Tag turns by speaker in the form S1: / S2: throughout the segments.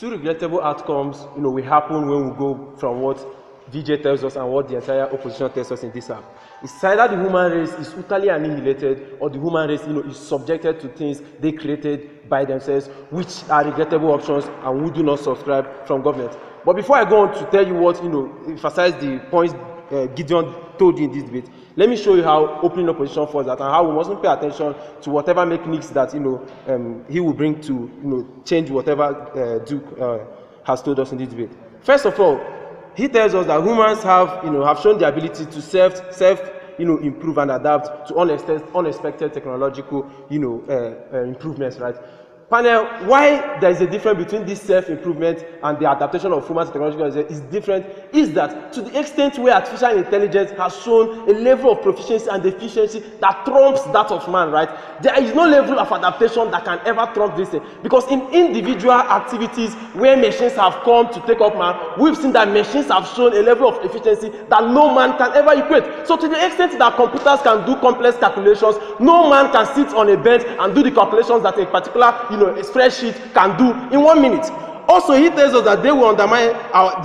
S1: two regrettable outcomes, will happen when we go from what VJ tells us and what the entire opposition tells us in this app. It's either the human race is totally annihilated, or the human race, is subjected to things they created by themselves, which are regrettable options and we do not subscribe from government. But before I go on to tell you what, emphasize the points Gideon told you in this debate, let me show you how opening opposition falls that, and how we mustn't pay attention to whatever mechanics that he will bring to change whatever Duke has told us in this debate. First of all, he tells us that humans have shown the ability to self improve and adapt to unexpected technological improvements, right? Panel, why there is a difference between this self-improvement and the adaptation of humans to technological is different is that to the extent where artificial intelligence has shown a level of proficiency and efficiency that trumps that of man, right? There is no level of adaptation that can ever trump this thing. Because in individual activities where machines have come to take up man, we've seen that machines have shown a level of efficiency that no man can ever equate. So to the extent that computers can do complex calculations, no man can sit on a bench and do the calculations that a particular a spreadsheet can do in 1 minute. Also, he tells us that they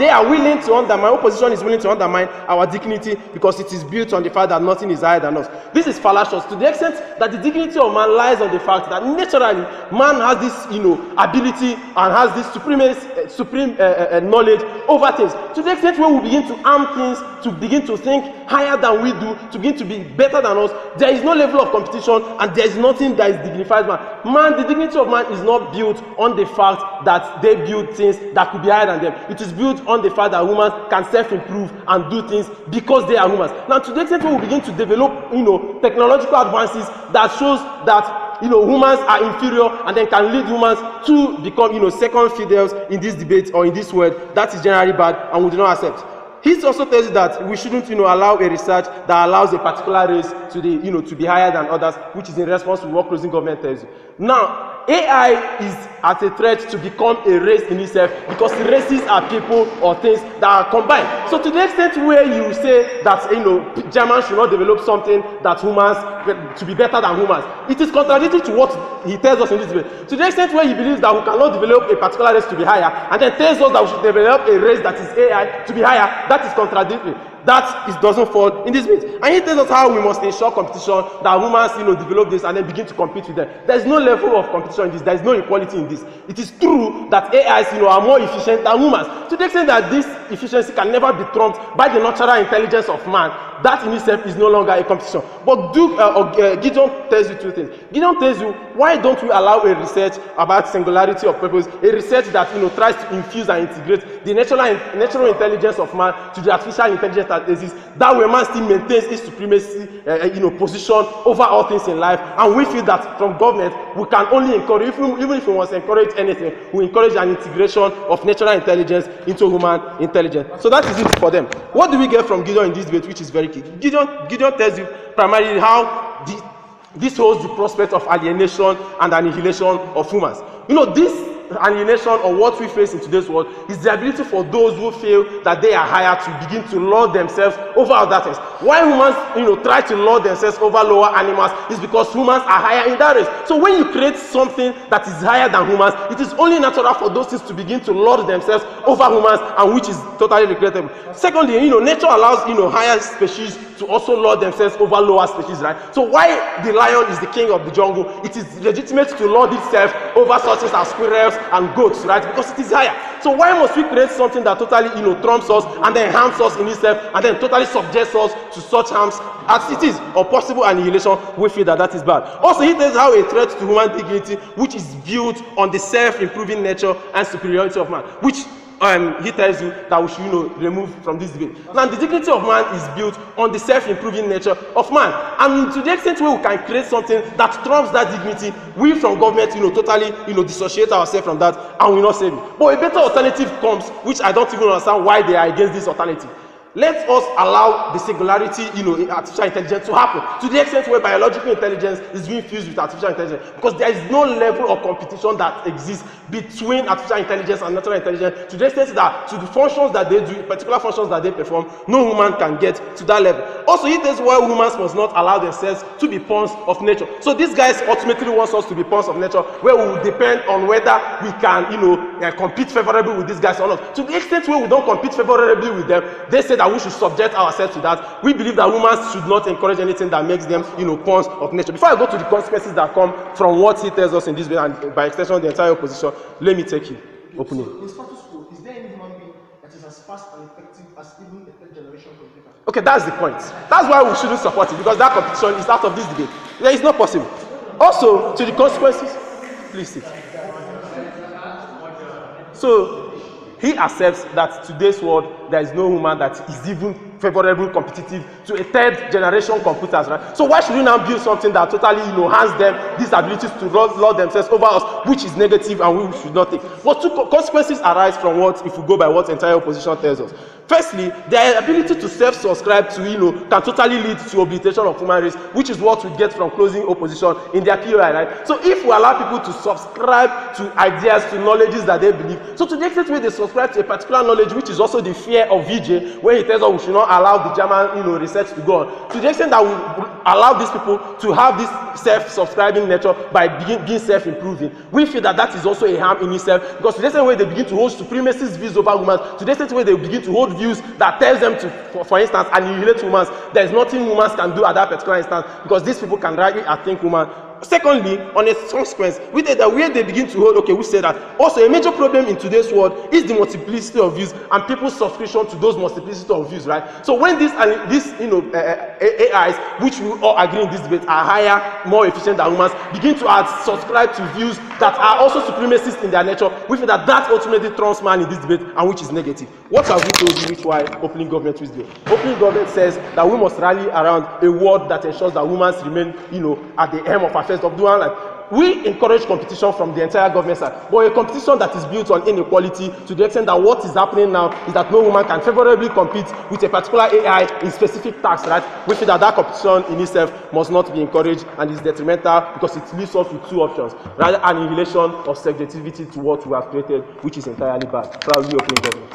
S1: are willing to undermine, opposition is willing to undermine our dignity because it is built on the fact that nothing is higher than us. This is fallacious to the extent that the dignity of man lies on the fact that naturally man has this ability and has this supreme knowledge over things. To the extent where we begin to arm things, to begin to think higher than we do, to begin to be better than us, there is no level of competition and there is nothing that is dignified man. The dignity of man is not built on the fact that they build things that could be higher than them. It is built on the fact that humans can self-improve and do things because they are humans. Now, to the extent where we begin to develop, technological advances that shows that humans are inferior and then can lead humans to become, second fiddles in this debate or in this world, that is generally bad and we do not accept. He also tells you that we shouldn't, allow a research that allows a particular race to to be higher than others, which is in response to what closing government tells you. Now, AI is at a threat to become a race in itself because races are people or things that are combined. So to the extent where you say that Germans should not develop something that humans to be better than humans, it is contradictory to what he tells us in this debate. To the extent where he believes that we cannot develop a particular race to be higher, and then tells us that we should develop a race that is AI to be higher, that is contradictory. That doesn't fall in this bit. And he tells us how we must ensure competition, that humans develop this and then begin to compete with them. There is no level of competition in this. There is no equality in this. It is true that AIs are more efficient than humans. To the extent that this efficiency can never be trumped by the natural intelligence of man, that in itself is no longer a competition. But Gideon tells you two things. Gideon tells you, why don't we allow a research about singularity of purpose, a research that tries to infuse and integrate the natural intelligence of man to the artificial intelligence that exists. That way man still maintains its supremacy position over all things in life. And we feel that from government we can only encourage, even if we want to encourage anything, we encourage an integration of natural intelligence into human intelligence. So that is it for them. What do we get from Gideon in this debate, which is very key? Gideon tells you primarily how this holds the prospect of alienation and annihilation of humans. This alienation or what we face in today's world is the ability for those who feel that they are higher to begin to lord themselves over other things. Why humans try to lord themselves over lower animals is because humans are higher in that race. So when you create something that is higher than humans, it is only natural for those things to begin to lord themselves over humans, and which is totally regrettable. Secondly, nature allows higher species to also lord themselves over lower species, right? So why the lion is the king of the jungle, it is legitimate to lord itself over such things as squirrels and goats, right? Because it is higher. So why must we create something that totally trumps us and then harms us in itself and then totally subjects us to such harms as it is, or possible annihilation? We feel that is bad. Also, he tells how a threat to human dignity, which is built on the self-improving nature and superiority of man, which he tells you that we should remove from this debate. Now, the dignity of man is built on the self-improving nature of man, and to the extent where we can create something that trumps that dignity, we from government totally dissociate ourselves from that and will not save it. But a better alternative comes, which I don't even understand why they are against this alternative. Let us allow the singularity, in artificial intelligence to happen to the extent where biological intelligence is being fused with artificial intelligence, because there is no level of competition that exists between artificial intelligence and natural intelligence to the extent that to the functions that they do, particular functions that they perform, no human can get to that level. Also, it is why humans must not allow themselves to be pawns of nature. So these guys ultimately want us to be pawns of nature, where we will depend on whether we can, compete favorably with these guys or not. To the extent where we don't compete favorably with them, they say that we should subject ourselves to that. We believe that humans should not encourage anything that makes them, pawns of nature. Before I go to the consequences that come from what he tells us in this way, and by extension the entire opposition, let me take you openly.
S2: So in status quo, is there any human being that is as fast and effective as even a third generation computer?
S1: Okay, that's the point. That's why we shouldn't support it, because that competition is out of this debate. It's not possible. Also, to the consequences, please sit. So he accepts that today's world there is no human that is even favorable, competitive to a third generation computers, right? So why should we now build something that totally, hands them these abilities to lord themselves over us, which is negative and we should not take? But two consequences arise from what, if we go by what entire opposition tells us. Firstly, their ability to self-subscribe to, can totally lead to obliteration of human race, which is what we get from closing opposition in their POI, right? So if we allow people to subscribe to ideas, to knowledges that they believe, so to the extent where they subscribe to a particular knowledge, which is also the fear of VJ, where he tells us we should not allow the German, research to go on, to the extent that we allow these people to have this self-subscribing nature by being self-improving, we feel that that is also a harm in itself, because to the extent where they begin to hold supremacist views over humans, to the extent where they begin to hold views that tells them to, for instance, annihilate humans, there is nothing humans can do at that particular instance, because these people can rightly outthink humans. Secondly, on a consequence, where they begin to hold, okay, we say that also a major problem in today's world is the multiplicity of views and people's subscription to those multiplicity of views, right? So when these AIs, which we all agree in this debate, are higher, more efficient than humans, begin to subscribe to views that are also supremacist in their nature, we feel that that ultimately trumps man in this debate, and which is negative. What have we told you which why opening government is doing? Opening government says that we must rally around a world that ensures that humans remain, at the helm of affairs of doing like. We encourage competition from the entire government side, but a competition that is built on inequality to the extent that what is happening now is that no woman can favorably compete with a particular AI in specific tasks, right? We feel that that competition in itself must not be encouraged and is detrimental because it leaves us with two options, rather annihilation or subjectivity to what we have created, which is entirely bad. Proudly opening government.